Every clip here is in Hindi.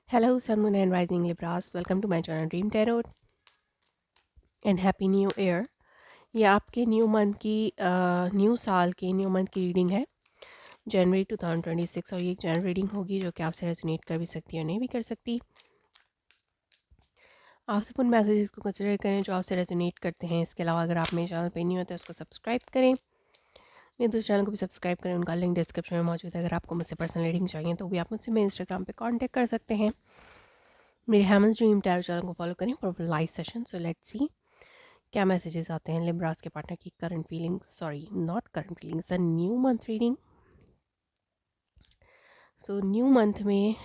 Hello, Sun, Moon, and Rising Libras. Welcome to my channel Dream Tarot and Happy New Year. ये आपके न्यू साल के न्यू मंथ की रीडिंग है जनवरी 2026 और ये एक जनरल रीडिंग होगी जो कि आपसे रेजोनेट कर भी सकती है और नहीं भी कर सकती। आप सब उन मैसेजेस को कंसिडर करें जो आपसे रेजोनेट करते हैं। इसके अलावा अगर आप मेरे चैनल पे नहीं होते तो उसको सब्सक्राइब करें, मेरे दूसरे चैनल को भी सब्सक्राइब करें। उनका लिंक डिस्क्रिप्शन में मौजूद है। अगर आपको मुझसे पर्सनल रीडिंग चाहिए तो भी आप मुझसे मेरे इंस्टाग्राम पे कांटेक्ट कर सकते हैं। मेरे हेमंस ड्रीम टैरो चैनल को फॉलो करें for live session. So let's see क्या मैसेजेस आते हैं लिब्रास के पार्टनर की current feeling, sorry not current feelings, a new month reading. So new month में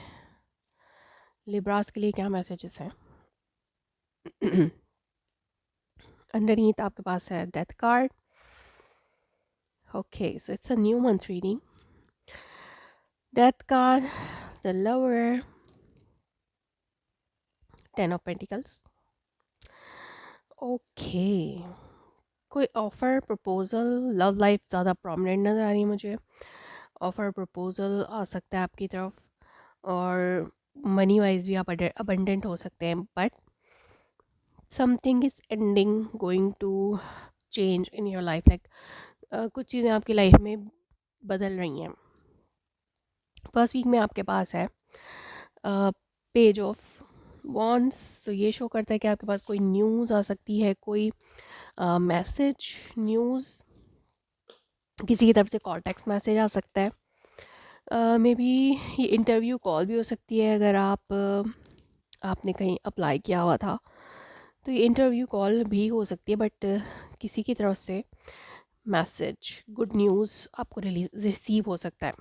लिब्रास के लिए क्या मैसेजेस हैं। अंडरनीथ आपके पास है death card. Okay, so it's a new month reading. Death card, the lover, 10 of pentacles. Okay, कोई ऑफर प्रपोजल, लव लाइफ ज़्यादा प्रोमिनेंट नज़र आ रही है मुझे। ऑफर प्रपोजल आ सकता है आपकी तरफ और मनी वाइज भी आप अबंडेंट हो सकते हैं, but something is ending, going to change in your life. Like कुछ चीज़ें आपकी लाइफ में बदल रही हैं। फर्स्ट वीक में आपके पास है पेज ऑफ वॉन्ड्स। तो ये शो करता है कि आपके पास कोई न्यूज़ आ सकती है, कोई मैसेज, न्यूज़, किसी की तरफ से कॉल टेक्स्ट मैसेज आ सकता है। मे बी ये इंटरव्यू कॉल भी हो सकती है। अगर आपने कहीं अप्लाई किया हुआ था तो ये इंटरव्यू कॉल भी हो सकती है, बट किसी की तरफ से मैसेज, गुड न्यूज़ आपको रिसीव हो सकता है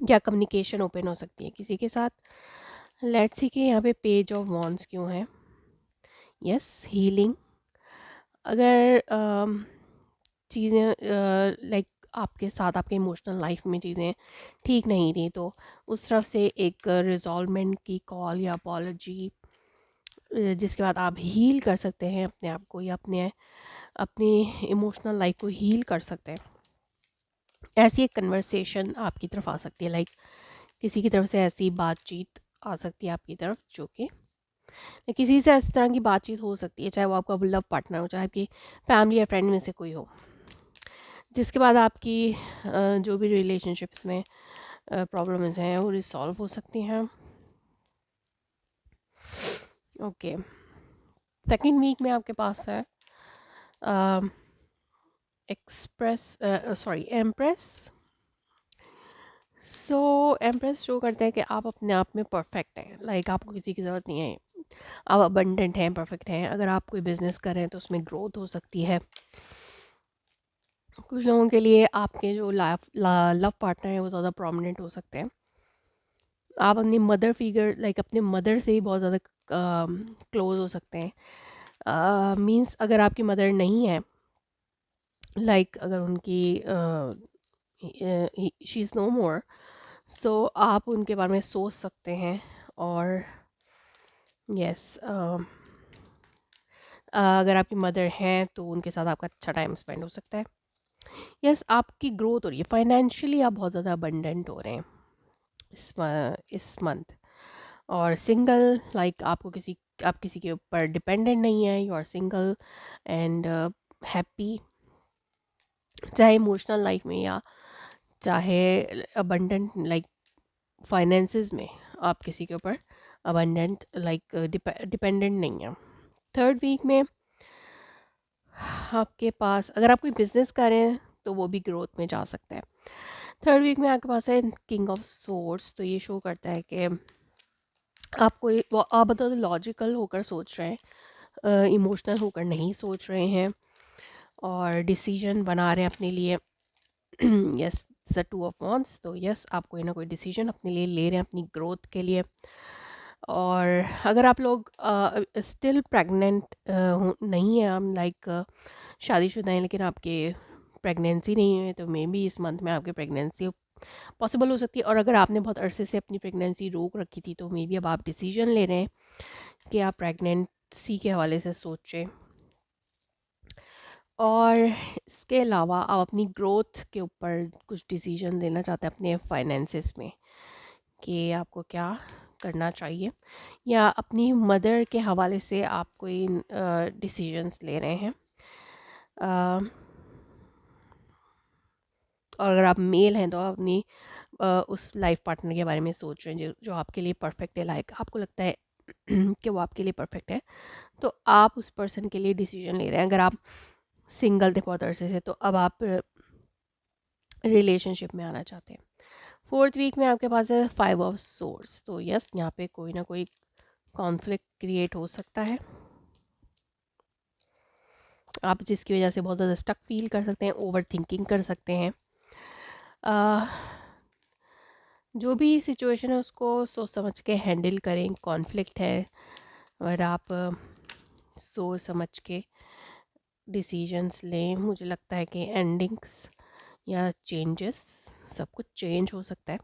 या कम्युनिकेशन ओपन हो सकती है किसी के साथ। लेट्स सी कि यहाँ पे पेज ऑफ वॉन्ड्स क्यों है। Yes, healing. अगर चीज़ें लाइक आपके साथ आपके इमोशनल लाइफ में चीज़ें ठीक नहीं थी तो उस तरफ से एक रिजॉल्वमेंट की कॉल या अपॉलजी, जिसके बाद आप हील कर सकते हैं अपने आप को या अपनी इमोशनल लाइफ को हील कर सकते हैं। ऐसी एक कन्वर्सेशन आपकी तरफ आ सकती है, लाइक किसी की तरफ से ऐसी बातचीत आ सकती है आपकी तरफ जो कि किसी से इस तरह की बातचीत हो सकती है, चाहे वो आपका लव पार्टनर हो, चाहे आपकी फैमिली या फ्रेंड में से कोई हो, जिसके बाद आपकी जो भी रिलेशनशिप्स में प्रॉब्लम्स हैं वो रिसॉल्व हो सकती हैं। ओके, सेकेंड वीक में आपके पास है एम्प्रेस। सो एम्प्रेस शो करता है कि आप अपने आप में परफेक्ट हैं, लाइक आपको किसी की ज़रूरत नहीं है, आप अबंडेंट हैं, परफेक्ट हैं। अगर आप कोई बिजनेस कर रहे हैं तो उसमें ग्रोथ हो सकती है। कुछ लोगों के लिए आपके जो लव पार्टनर हैं वो ज़्यादा प्रोमिनेंट हो सकते हैं। आप अपनी मदर फिगर, लाइक अपने मदर से ही बहुत ज़्यादा क्लोज हो सकते हैं। मींस अगर आपकी मदर नहीं है, लाइक अगर उनकी शी इज़ नो मोर, सो आप उनके बारे में सोच सकते हैं। और यस, अगर आपकी मदर हैं तो उनके साथ आपका अच्छा टाइम स्पेंड हो सकता है। यस, आपकी ग्रोथ हो रही है, फाइनेंशियली आप बहुत ज़्यादा अबंडेंट हो रहे हैं इस मंथ। और सिंगल, लाइक आप किसी के ऊपर डिपेंडेंट नहीं है, you are single and happy, चाहे इमोशनल लाइफ में या चाहे अबंडेंट लाइक फाइनेंसेस में, आप किसी के ऊपर अबंडेंट लाइक डिपेंडेंट नहीं है। थर्ड वीक में आपके पास, अगर आप कोई बिजनेस कर रहे हैं तो वो भी ग्रोथ में जा सकता है। थर्ड वीक में आपके पास है किंग ऑफ सोर्ड्स। तो ये शो करता है कि आप मतलब लॉजिकल होकर सोच रहे हैं, इमोशनल होकर नहीं सोच रहे हैं और डिसीजन बना रहे हैं अपने लिए। Yes, the two of wands. तो यस, आप कोई ना कोई डिसीजन अपने लिए ले रहे हैं अपनी ग्रोथ के लिए। और अगर आप लोग स्टिल प्रेग्नेंट नहीं हैं, हम लाइक शादीशुदा हैं लेकिन आपके प्रेगनेंसी नहीं है, तो मे बी इस मंथ में आपकी प्रेगनेंसी पॉसिबल हो सकती है। और अगर आपने बहुत अरसे से अपनी प्रेगनेंसी रोक रखी थी तो मे बी अब आप डिसीजन ले रहे हैं कि आप प्रेगनेंसी के हवाले से सोचें। और इसके अलावा आप अपनी ग्रोथ के ऊपर कुछ डिसीजन लेना चाहते हैं अपने फाइनेंसेस में कि आपको क्या करना चाहिए, या अपनी मदर के हवाले से आप कोई डिसीजंस ले रहे हैं। और अगर आप मेल हैं तो आप अपनी उस लाइफ पार्टनर के बारे में सोच रहे हैं जो आपके लिए परफेक्ट है, लाइक आपको लगता है कि वो आपके लिए परफेक्ट है, तो आप उस पर्सन के लिए डिसीजन ले रहे हैं। अगर आप सिंगल थे बहुत अरसे से, तो अब आप रिलेशनशिप में आना चाहते हैं। 4th वीक में आपके पास है 5 ऑफ सोर्स, तो यस यहाँ पे कोई ना कोई कॉन्फ्लिक्ट क्रिएट हो सकता है, आप जिसकी वजह से बहुत ज़्यादा स्टक फील कर सकते हैं, ओवर थिंकिंग कर सकते हैं। जो भी सिचुएशन है उसको सोच समझ के हैंडल करें। कॉन्फ्लिक्ट है और आप सोच समझ के डिसीजंस लें। मुझे लगता है कि एंडिंग्स या चेंजेस, सब कुछ चेंज हो सकता है।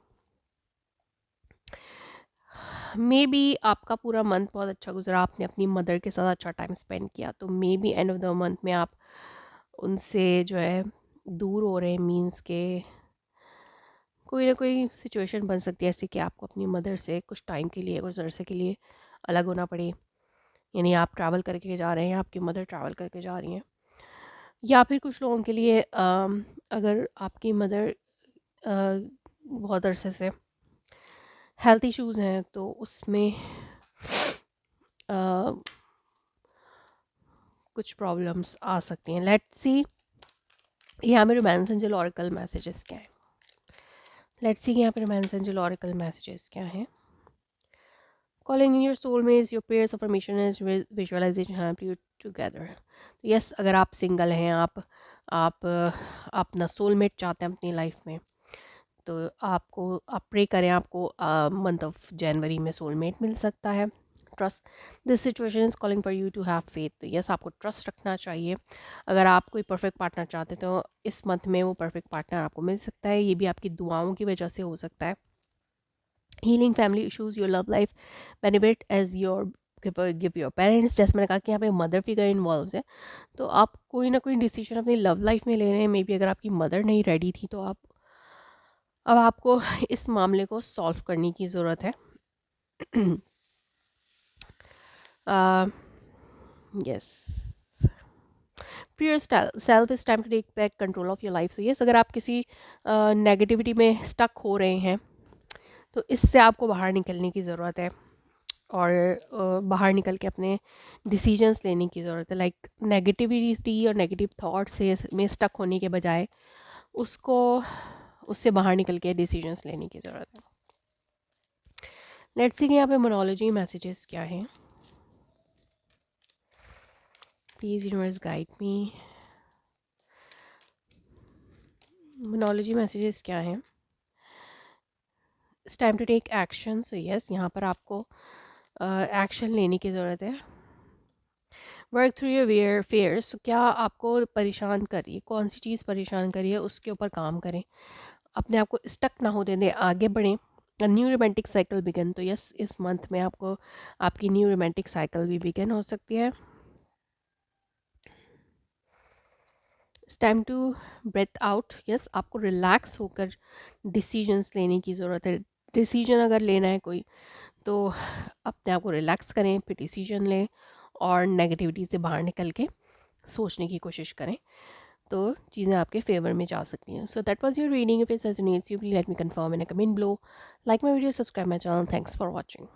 मे बी आपका पूरा मंथ बहुत अच्छा गुजरा, आपने अपनी मदर के साथ अच्छा टाइम स्पेंड किया, तो may be end of the month में आप उनसे जो है दूर हो रहे हैं, मीन्स के कोई ना कोई सिचुएशन बन सकती है ऐसी कि आपको अपनी मदर से कुछ टाइम के लिए, कुछ अरसे के लिए अलग होना पड़े। यानी आप ट्रैवल करके जा रहे हैं, आपकी मदर ट्रैवल करके जा रही हैं, या फिर कुछ लोगों के लिए अगर आपकी मदर बहुत अरसे से हेल्थ इश्यूज़ हैं तो उसमें अ, कुछ प्रॉब्लम्स आ सकती हैं। लेट्स सी यहाँ पे रोमांस एंजल ऑरेकल मैसेजेस क्या हैं। लेट्स सी यहाँ पे रोमांस एंजल ऑरेकल मैसेजेस क्या हैं। Calling in your soulmates, your prayers, affirmation and visualization help you together. तो यस, अगर आप सिंगल हैं, आप अपना सोलमेट चाहते हैं अपनी लाइफ में, तो आप प्रे करें, आपको मंथ ऑफ जनवरी में सोलमेट मिल सकता है। Trust this situation is calling for you to have faith. तो यस, आपको ट्रस्ट रखना चाहिए। अगर आप कोई परफेक्ट पार्टनर चाहते हैं तो इस मंथ में वो परफेक्ट पार्टनर आपको मिल सकता है। ये भी आपकी दुआओं की वजह से हो सकता है। Healing family issues, your love life benefit as your give your parents. जैसे मैंने कहा कि यहाँ पे मदर फिगर इन्वॉल्व है, तो आप कोई ना कोई डिसीजन अपनी लव लाइफ में ले रहे हैं। मे बी अगर आपकी मदर नहीं रेडी थी, तो अब आपको इस मामले को सॉल्व करने की ज़रूरत है। Yes, free self is time to take back control of your life. So yes, अगर आप किसी नेगेटिविटी में स्टक हो रहे हैं, तो इससे आपको बाहर निकलने की ज़रूरत है, और बाहर निकल के अपने डिसीजंस लेने की ज़रूरत है। लाइक नेगेटिविटी और नेगेटिव थॉट्स से में स्टक होने के बजाय उससे बाहर निकल के डिसीजंस लेने की ज़रूरत है। लेट्स सी कि यहाँ पे मोनोलॉजी मैसेजेस क्या हैं। Please universe guide me. मोनोलॉजी मैसेजेस क्या हैं। It's time to take action. So yes, यहाँ पर आपको एक्शन लेने की ज़रूरत है। Work through your fears. क्या आपको परेशान कर रही है, कौन सी चीज़ परेशान कर रही है, उसके ऊपर काम करें, अपने आप को स्टक ना होने दें, आगे बढ़ें। New romantic cycle begin. तो यस, इस मंथ में आपको आपकी न्यू रोमांटिक साइकिल भी बिगन हो सकती है। It's time to breathe out. Yes, आपको रिलैक्स होकर डिसीजंस लेने की ज़रूरत है। डिसीजन अगर लेना है कोई, तो अपने आप को रिलैक्स करें, फिर डिसीजन लें और नेगेटिविटी से बाहर निकल के सोचने की कोशिश करें, तो चीज़ें आपके फेवर में जा सकती हैं। So that was your reading. If it resonates you, please let me confirm in a comment below. Like my video, subscribe my channel. Thanks for watching.